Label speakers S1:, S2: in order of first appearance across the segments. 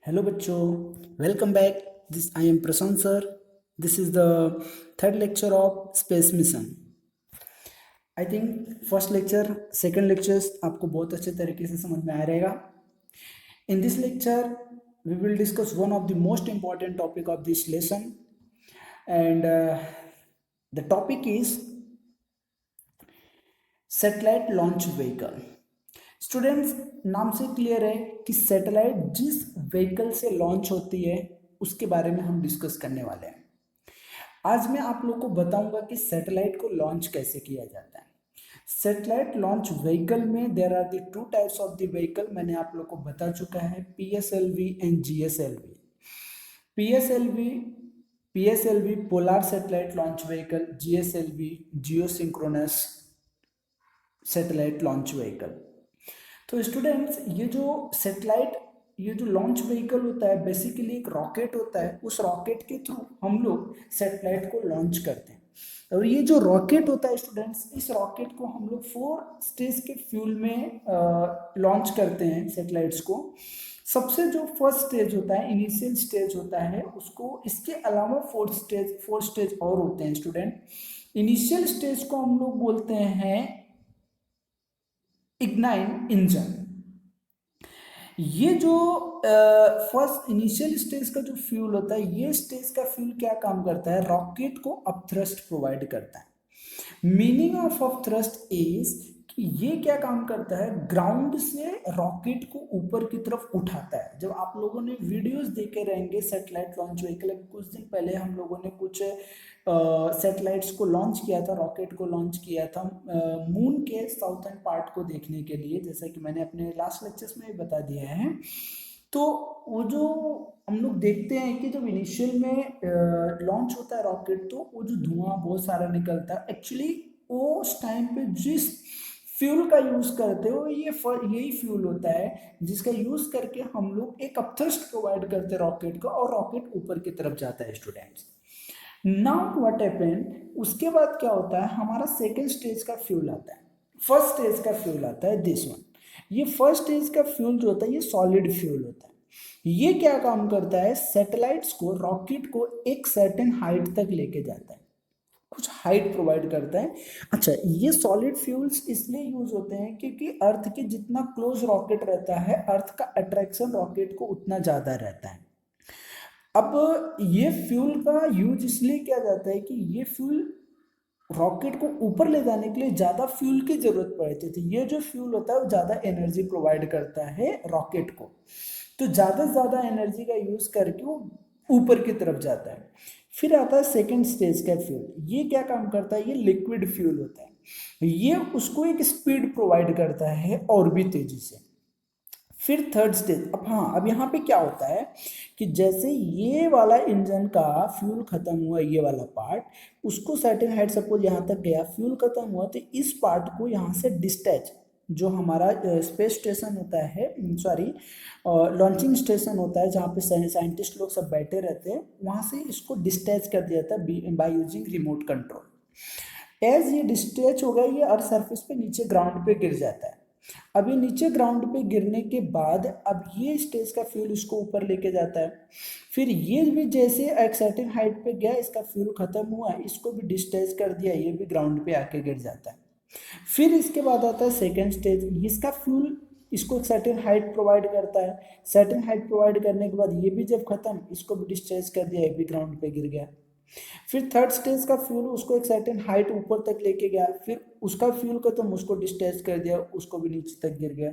S1: Hello बच्चों, welcome back. This I am Prashant sir. This is the third lecture of space mission. I think first lecture, second lectures आपको बहुत अच्छे तरीके से समझ में आ रहेगा. In this lecture, we will discuss one of the most important topic of this lesson, and the topic is satellite launch vehicle. Students, नाम से क्लियर है कि सैटेलाइट जिस व्हीकल से लॉन्च होती है उसके बारे में हम डिस्कस करने वाले हैं. आज मैं आप लोग को बताऊंगा कि सैटेलाइट को लॉन्च कैसे किया जाता है. सैटेलाइट लॉन्च व्हीकल में there are the two types of the vehicle. मैंने आप लोग को बता चुका है, PSLV and GSLV. PSLV PSLV polar satellite launch vehicle, GSLV geosynchronous satellite launch vehicle. तो स्टूडेंट्स, ये जो लॉन्च व्हीकल होता है बेसिकली एक रॉकेट होता है. उस रॉकेट के थ्रू हम लोग सैटेलाइट को लॉन्च करते हैं. और ये जो रॉकेट होता है स्टूडेंट्स, इस रॉकेट को हम लोग 4 स्टेज के फ्यूल में लॉन्च करते हैं सैटेलाइट्स को. सबसे जो फर्स्ट स्टेज होता है, इनिशियल स्टेज होता है, उसको इसके अलावा 4 स्टेज और होते हैं स्टूडेंट. इनिशियल स्टेज को हम लोग बोलते हैं इग्नाइन इंजन. ये जो फर्स्ट इनिशियल स्टेज का जो फ्यूल होता है, ये स्टेज का फ्यूल क्या काम करता है, रॉकेट को अपथ्रस्ट प्रोवाइड करता है. मीनिंग ऑफ अपथ्रस्ट इज कि ये क्या काम करता है, ग्राउंड से रॉकेट को ऊपर की तरफ उठाता है. जब आप लोगों ने वीडियोस देखे रहेंगे सैटेलाइट लॉन्च व्हीकल, कुछ दिन पहले हम लोगों ने कुछ सैटेलाइट्स को लॉन्च किया था, रॉकेट को लॉन्च किया था मून के साउथर्न पार्ट को देखने के लिए, जैसा कि मैंने अपने लास्ट लेक्चर्स में भी बता दिया है. तो वो जो हम लोग देखते हैं कि जब इनिशियल में लॉन्च होता है रॉकेट, तो वो जो धुआं बहुत सारा निकलता है, एक्चुअली वो उस टाइम पे जिस फ्यूल का यूज करते हो यही फ्यूल होता है जिसका यूज करके हम लोग एक अपथ्रस्ट प्रोवाइड करते हैं रॉकेट को, और रॉकेट ऊपर की तरफ जाता है स्टूडेंट्स. नाउ व्हाट हैपेंड, उसके बाद क्या होता है, हमारा सेकेंड स्टेज का फ्यूल आता है. फर्स्ट स्टेज का फ्यूल आता है दिस वन. ये फर्स्ट स्टेज का फ्यूल जो होता है ये सॉलिड फ्यूल होता है. ये क्या काम करता है, सैटेलाइट्स को, रॉकेट को एक सर्टेन हाइट तक लेके जाता है, कुछ हाइट प्रोवाइड करता है. अच्छा, ये सॉलिड फ्यूल्स इसलिए यूज होते हैं क्योंकि अर्थ के जितना क्लोज रॉकेट रहता है, अर्थ का अट्रैक्शन रॉकेट को उतना ज्यादा रहता है. अब ये फ्यूल का यूज इसलिए किया जाता है कि ये फ्यूल रॉकेट को ऊपर ले जाने के लिए ज्यादा फ्यूल की जरूरत पड़ती थी. ये जो फ्यूल होता है वो ज्यादा एनर्जी प्रोवाइड करता है रॉकेट को, तो ज्यादा से ज्यादा एनर्जी का यूज करके वो ऊपर की तरफ जाता है. फिर आता है सेकेंड स्टेज का फ्यूल. ये क्या काम करता है, ये लिक्विड फ्यूल होता है. ये उसको एक स्पीड प्रोवाइड करता है और भी तेजी से. फिर थर्ड स्टेज. अब हाँ, अब यहाँ पे क्या होता है कि जैसे ये वाला इंजन का फ्यूल खत्म हुआ, ये वाला पार्ट, उसको सर्टेन हाइट, सपोज यहाँ तक गया, फ्यूल खत्म हुआ, तो इस पार्ट को यहाँ से डिस्टैच, जो हमारा स्पेस स्टेशन होता है, सॉरी लॉन्चिंग स्टेशन होता है, जहाँ पे साइंटिस्ट लोग सब बैठे रहते हैं, वहाँ से इसको डिस्टैच कर दिया जाता है by using remote control. As ये डिस्टैच होगा, ये अर्थ सरफेस पे नीचे ग्राउंड पे गिर जाता है. अब ये नीचे ग्राउंड पे गिरने के बाद अब ये स्टेज का फ्यूल इसको ऊपर लेके जाता है. फिर ये भी जैसे एक सर्टेन हाइट पे गया, इसका फ्यूल खत्म हुआ, इसको भी डिस्टैच कर दिया, ये भी ग्राउंड पे आके गिर जाता है. फिर इसके बाद आता है सेकेंड स्टेज. इसका फ्यूल इसको एक सर्टेन हाइट प्रोवाइड करता है. सर्टेन हाइट प्रोवाइड करने के बाद ये भी जब खत्म, इसको भी डिस्चार्ज कर दिया, ये भी ग्राउंड पे गिर गया. फिर थर्ड स्टेज का फ्यूल उसको एक सर्टेन हाइट ऊपर तक लेके गया, फिर उसका फ्यूल खत्म, उसको डिस्चार्ज कर दिया, उसको भी नीचे तक गिर गया.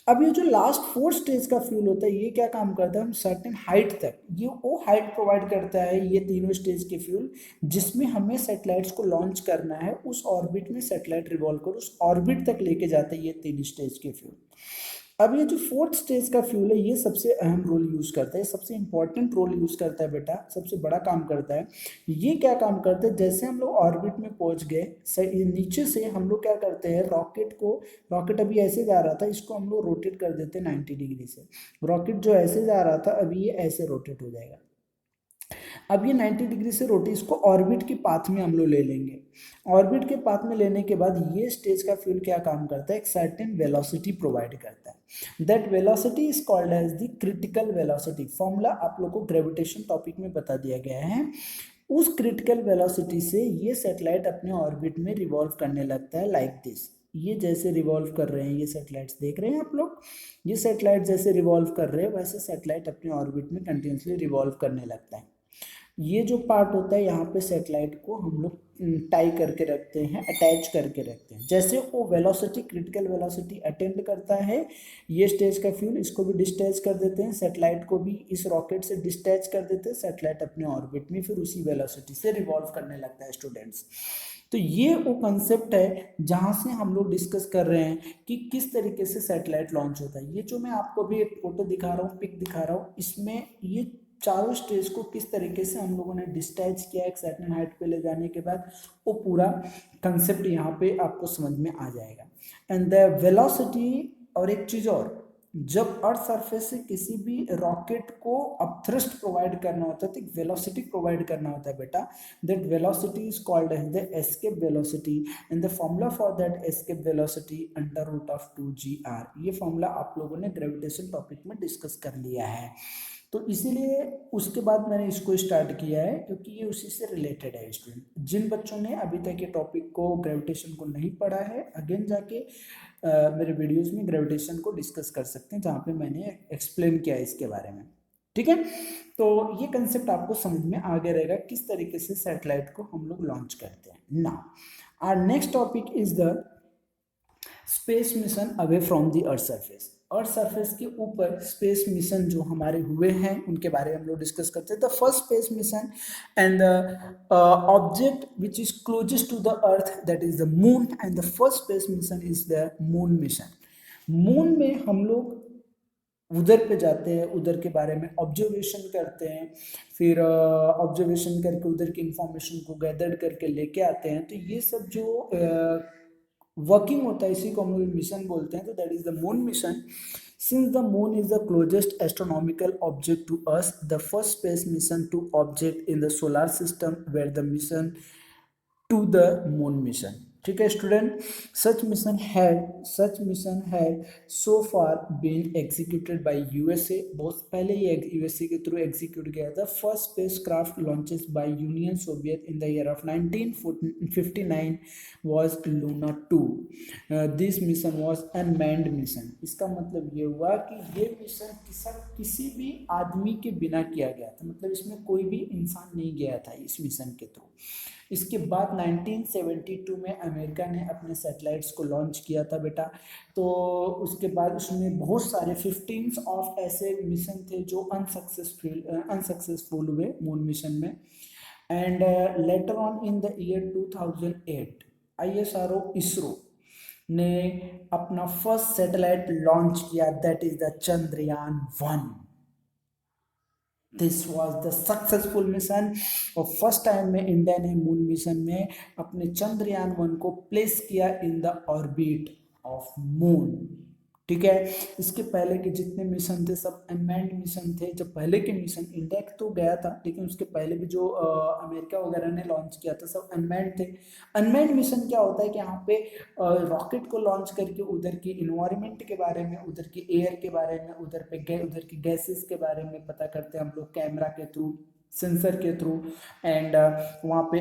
S1: अब ये जो लास्ट 4 स्टेज का फ्यूल होता है, ये क्या काम करता है, हम सर्टेन हाइट तक, ये वो हाइट प्रोवाइड करता है, ये तीनों स्टेज के फ्यूल, जिसमें हमें सैटेलाइट्स को लॉन्च करना है. उस ऑर्बिट में सैटेलाइट रिवॉल्व कर उस ऑर्बिट तक लेके जाते हैं ये 3 स्टेज के फ्यूल. अब ये जो फोर्थ स्टेज का फ्यूल है, ये सबसे अहम रोल यूज करता है, सबसे इंपॉर्टेंट रोल यूज करता है बेटा, सबसे बड़ा काम करता है. ये क्या काम करता है, जैसे हम लोग ऑर्बिट में पहुंच गए, नीचे से हम लोग क्या करते हैं, रॉकेट अभी ऐसे जा रहा था, इसको हम लोग रोटेट कर देते हैं 90 डिग्री से. रॉकेट जो ऐसे जा रहा था, अभी ये ऐसे रोटेट हो जाएगा. अब ये 90 डिग्री से रोटी इसको ऑर्बिट के पाथ में हम लोग ले लेंगे। ऑर्बिट के पाथ में लेने के बाद ये स्टेज का फ्यूल क्या काम करता है, एक सर्टेन वेलोसिटी प्रोवाइड करता है। That velocity is called as the critical velocity. Formula आप लोग को ग्रेविटेशन टॉपिक में बता दिया गया है। उस क्रिटिकल वेलोसिटी से ये सैटेलाइट अपने ऑर्बिट में रिवॉल्व करने लगता है लाइक दिस। ये जैसे रिवॉल्व कर रहे हैं, ये सैटेलाइट्स देख रहे हैं आप लोग, ये सैटेलाइट जैसे रिवॉल्व कर रहे हैं वैसे सैटेलाइट अपने ऑर्बिट में कंटिन्यूसली रिवॉल्व करने लगता है। ये जो पार्ट होता है यहाँ पे सैटेलाइट को हम लोग टाई करके रखते हैं, अटैच करके रखते हैं। जैसे वो वेलोसिटी, क्रिटिकल वेलोसिटी अटेंड करता है, ये स्टेज का फ्यूल इसको भी डिस्टैच कर देते हैं, सैटेलाइट को भी इस रॉकेट से डिस्टैच कर देते हैं, सैटेलाइट अपने ऑर्बिट में फिर उसी वेलोसिटी से रिवॉल्व करने लगता है स्टूडेंट्स। तो ये वो कंसेप्ट है जहाँ से हम लोग डिस्कस कर रहे हैं कि किस तरीके से सैटेलाइट लॉन्च होता है। ये जो मैं आपको भी एक फोटो दिखा रहा हूँ, पिक दिखा रहा हूँ, इसमें ये चारों स्टेज को किस तरीके से हम लोगों ने डिस्टैच किया एक सर्टेन हाइट पे ले जाने के बाद, वो पूरा कंसेप्ट यहाँ पे आपको समझ में आ जाएगा। एंड द वेलोसिटी, और एक चीज और, जब अर्थ सरफेस से किसी भी रॉकेट को अपथ्रस्ट प्रोवाइड करना होता है तो एक वेलोसिटी प्रोवाइड करना होता है बेटा। That velocity is called as the escape velocity and the formula for that escape velocity under root of 2gr। ये फॉर्मूला आप लोगों ने ग्रेविटेशन टॉपिक में डिस्कस कर लिया है, तो इसीलिए उसके बाद मैंने इसको स्टार्ट किया है क्योंकि ये उसी से रिलेटेड है। स्टूडेंट, जिन बच्चों ने अभी तक ये टॉपिक को, ग्रेविटेशन को नहीं पढ़ा है, अगेन जाके मेरे वीडियोस में ग्रेविटेशन को डिस्कस कर सकते हैं जहाँ पे मैंने एक्सप्लेन किया है इसके बारे में। ठीक है, तो ये कंसेप्ट आपको समझ में आगे रहेगा किस तरीके से सैटेलाइट को हम लोग लॉन्च करते हैं। Now our next topic is the space mission away from the earth surface. Earth surface के ऊपर स्पेस मिशन जो हमारे हुए हैं उनके बारे में हम लोग डिस्कस करते हैं। The first space mission and the object which is closest to the earth that is the moon, and the first space mission is the moon mission. Moon में हम लोग उधर पे जाते हैं, उधर के बारे में ऑब्जर्वेशन करते हैं, फिर ऑब्जर्वेशन करके उधर की इंफॉर्मेशन को गैदर करके लेके आते हैं। तो ये सब जो वर्किंग होता है इसी को हम लोग मिशन बोलते हैं। तो that is the moon mission. Since the moon is the closest astronomical object to us, the first space mission to object in the solar system where the mission to the moon mission. ठीक है student, such mission है so far been executed by USA. बहुत पहले ये USA के through execute किया था। First space craft launches by union Soviet in the year of 1959 was Luna 2। This mission was unmanned mission. इसका मतलब ये हुआ कि ये मिशन किसी भी आदमी के बिना किया गया था, मतलब इसमें कोई भी इंसान नहीं गया था इस मिशन के थ्रू। इसके बाद 1972 में अमेरिका ने अपने सैटेलाइट्स को लॉन्च किया था बेटा। तो उसके बाद उसमें बहुत सारे 15 ऑफ ऐसे मिशन थे जो अनसक्सेसफुल हुए मून मिशन में। And later on in the year 2008 ISRO ISRO ने अपना फर्स्ट सैटेलाइट लॉन्च किया, that is the Chandrayaan 1। This was the successful mission, और फर्स्ट टाइम में इंडिया ने मून मिशन में अपने चंद्रयान 1 को प्लेस किया in the orbit of moon. ठीक है, इसके पहले के जितने मिशन थे सब अनमैन्ड मिशन थे। जब पहले के मिशन, इंडिया तो गया था लेकिन उसके पहले भी जो अमेरिका वगैरह ने लॉन्च किया था सब अनमैन्ड थे। अनमैन्ड मिशन क्या होता है कि यहाँ पे रॉकेट को लॉन्च करके उधर की इन्वायरमेंट के बारे में, उधर की एयर के बारे में, उधर की गैसेस के बारे में पता करते हैं हम लोग कैमरा के थ्रू, सेंसर के थ्रू। एंड वहाँ पे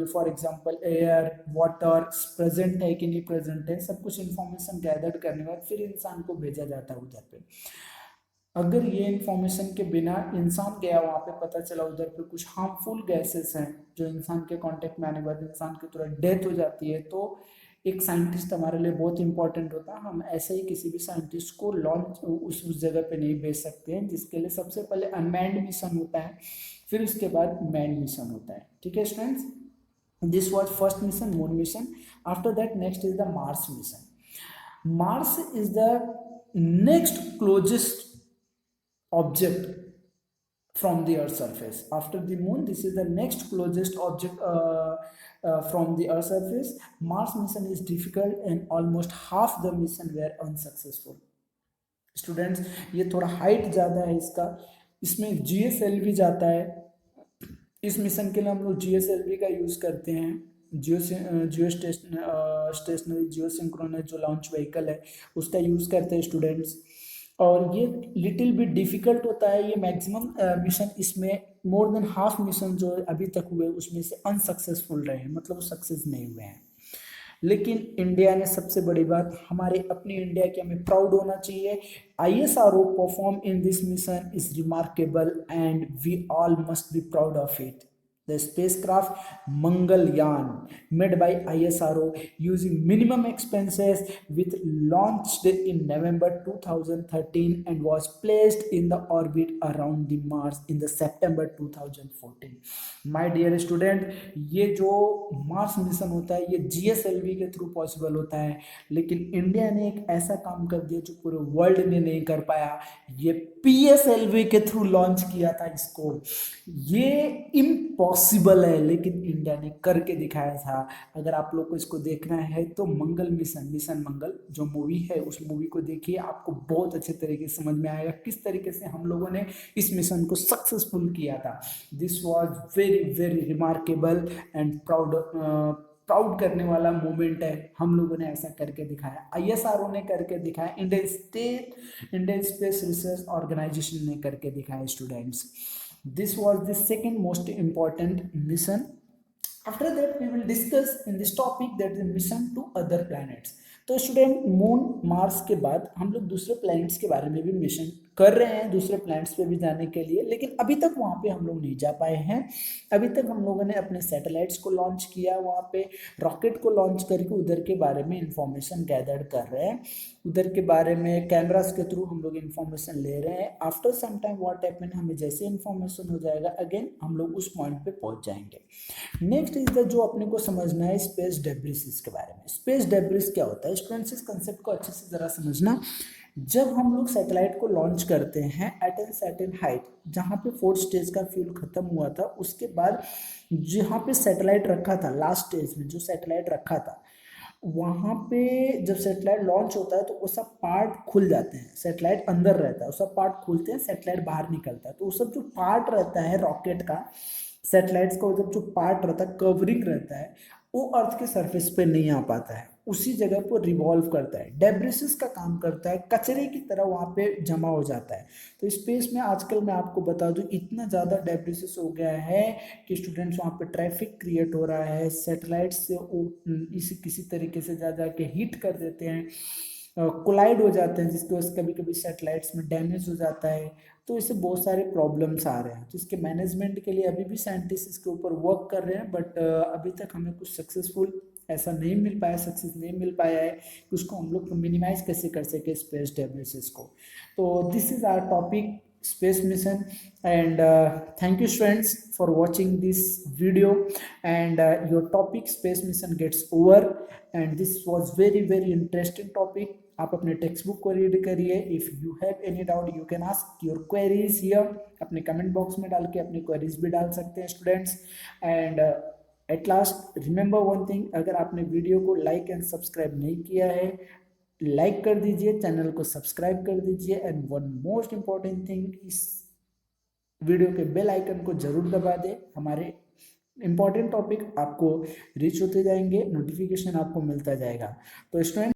S1: for example air, water present है कि नहीं प्रेजेंट है, सब कुछ इंफॉर्मेशन गैदर करने के बाद फिर इंसान को भेजा जाता है उधर पे। अगर ये इंफॉर्मेशन के बिना इंसान गया वहाँ पे, पता चला उधर पे कुछ हार्मफुल गैसेस हैं जो इंसान के कांटेक्ट में आने के बाद इंसान की तुरंत डेथ हो जाती है, तो एक साइंटिस्ट हमारे लिए बहुत इंपॉर्टेंट होता है। हम ऐसे ही किसी भी साइंटिस्ट को लॉन्च उस जगह पे नहीं भेज सकते हैं, जिसके लिए सबसे पहले अनमैन्ड मिशन होता है, फिर उसके बाद मैन्ड मिशन होता है। ठीक है students, this was first mission, moon mission. After that next is the Mars mission. Mars is the next closest object from the earth's surface. After the moon, this is the next closest object from the earth's surface. Mars mission is difficult and almost half the mission were unsuccessful. Students, ये थोड़ा height ज़्यादा है इसका, इसमें GSLV जाता है, इस mission के लिए हम लोग GSLV का यूज़ करते हैं। जियो स्टेशनरी जियो सिंक्रोनस जो लॉन्च व्हीकल है उसका यूज़ करते हैं स्टूडेंट्स। और ये लिटिल बिट डिफिकल्ट होता है, ये मैक्सिमम मिशन इसमें मोर देन हाफ मिशन जो अभी तक हुए उसमें से अनसक्सेसफुल रहे हैं, मतलब सक्सेस नहीं हुए हैं। लेकिन इंडिया ने सबसे बड़ी बात, हमारे अपनी इंडिया के हमें प्राउड होना चाहिए। ISRO perform in this mission is remarkable and we all must be proud of it. The spacecraft Mangalyaan, made by ISRO using minimum expenses, with launched in November 2013 and was placed in the orbit around the Mars in the September 2014. My dear student, ये जो Mars mission होता है ये GSLV के through possible होता है, लेकिन India ने एक ऐसा काम कर दिया जो पूरे वर्ल्ड ने नहीं कर पाया, ये PSLV के थ्रू लॉन्च किया था इसको। ये इम्पॉसिबल है लेकिन इंडिया ने करके दिखाया था। अगर आप लोग को इसको देखना है तो मंगल मिशन मंगल जो मूवी है उस मूवी को देखिए, आपको बहुत अच्छे तरीके से समझ में आएगा किस तरीके से हम लोगों ने इस मिशन को सक्सेसफुल किया था। This was very very remarkable and proud करने वाला मोमेंट है। हम लोगों ने ऐसा करके दिखाया, ISRO ने करके दिखाया, इंडियन स्पेस रिसर्च ऑर्गेनाइजेशन ने करके दिखाया students. This was the second most important mission. After that, we will discuss in this topic that the mission to other planets. तो स्टूडेंट मून मार्स के बाद हम लोग दूसरे प्लैनेट्स के बारे में भी मिशन कर रहे हैं, दूसरे प्लैनेट्स पे भी जाने के लिए, लेकिन अभी तक वहाँ पे हम लोग नहीं जा पाए हैं। अभी तक हम लोगों ने अपने सैटेलाइट्स को लॉन्च किया, वहाँ पे रॉकेट को लॉन्च करके उधर के बारे में इंफॉर्मेशन गैदर कर रहे हैं, उधर के बारे में कैमरास के थ्रू हम लोग इंफॉर्मेशन ले रहे हैं। After some time what happen, हमें जैसे इंफॉर्मेशन हो जाएगा अगेन हम लोग उस पॉइंट पे पहुंच जाएंगे। नेक्स्ट इज द जो अपने को समझना है स्पेस डेब्रिस के बारे में। स्पेस डेब्रिस क्या होता है स्टूडेंट्स, इस कंसेप्ट को अच्छे से जरा समझना। जब हम लोग सैटेलाइट को लॉन्च करते हैं एट एन सर्टेन हाइट, जहाँ पे 4th स्टेज का फ्यूल खत्म हुआ था, उसके बाद जहाँ पे सैटेलाइट रखा था लास्ट स्टेज में जो सैटेलाइट रखा था, वहाँ पे जब सैटेलाइट लॉन्च होता है तो वो सब पार्ट खुल जाते हैं, सैटेलाइट अंदर रहता है, वो सब पार्ट खुलते हैं, सैटेलाइट बाहर निकलता है। तो वो सब जो पार्ट रहता है रॉकेट का, सैटेलाइट्स का जब जो पार्ट रहता है, कवरिंग रहता है, वो अर्थ के सरफेस पे नहीं आ पाता है, उसी जगह पर रिवॉल्व करता है, डेब्रिसिस का काम करता है, कचरे की तरह वहाँ पे जमा हो जाता है। तो स्पेस में आजकल मैं आपको बता दूं इतना ज़्यादा डेब्रिसिस हो गया है कि स्टूडेंट्स वहाँ पे ट्रैफिक क्रिएट हो रहा है, सैटेलाइट से इसी किसी तरीके से जा के हिट कर देते हैं, कोलाइड हो जाते हैं, जिसकी वजह से कभी कभी सैटेलाइट्स में डैमेज हो जाता है। तो इससे बहुत सारे प्रॉब्लम्स आ रहे हैं, तो इसके मैनेजमेंट के लिए अभी भी साइंटिस्ट इसके ऊपर वर्क कर रहे हैं, बट अभी तक हमें कुछ सक्सेसफुल ऐसा नहीं मिल पाया, सक्सेस नहीं मिल पाया है कि उसको हम लोग मिनिमाइज कैसे कर सके स्पेस डेब्रिसिस को। तो this is our topic space mission, and thank you students for watching this video, and your topic space mission gets over, and this was very very interesting topic। आप अपने text book को read करिए। If you have any doubt you can ask your queries here, अपने comment box में डाल के अपनी queries भी डाल सकते हैं students. And at last remember one thing, अगर आपने वीडियो को लाइक एंड सब्सक्राइब नहीं किया है, लाइक कर दीजिए, चैनल को सब्सक्राइब कर दीजिए, and one most important thing, इस वीडियो के बेल आइकन को जरूर दबा दें। हमारे इंपॉर्टेंट टॉपिक आपको रीच होते जाएंगे, नोटिफिकेशन आपको मिलता जाएगा। तो स्टूडेंट